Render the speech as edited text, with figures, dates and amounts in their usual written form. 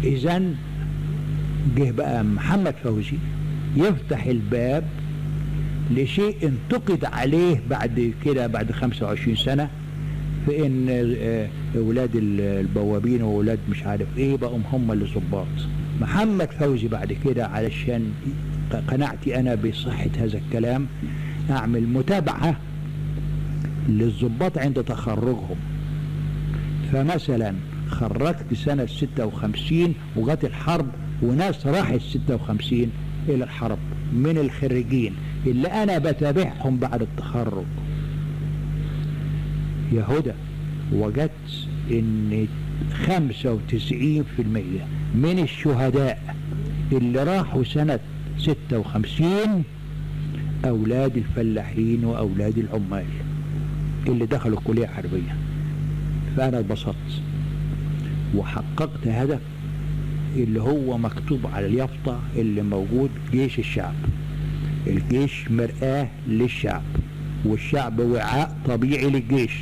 إذن جه بقى محمد فوزي يفتح الباب لشيء انتقد عليه بعد كده بعد 25 سنة، في ان اولاد البوابين واولاد مش عارف ايه بقوا هم اللي ضباط. محمد فوزي بعد كده علشان قناعتي انا بصحة هذا الكلام اعمل متابعة للضباط عند تخرجهم. فمثلا خرجت سنة 56 وجات الحرب وناس راحت 56 الى الحرب من الخريجين اللي انا بتابعهم بعد التخرج. يا هدى وجدت ان 95% من الشهداء اللي راحوا سنة 56 اولاد الفلاحين واولاد العمال اللي دخلوا الكلية حربية. فانا اتبسطت وحققت هدف اللي هو مكتوب على اليافطة اللي موجود: جيش الشعب. الجيش مرآة للشعب، والشعب وعاء طبيعي للجيش.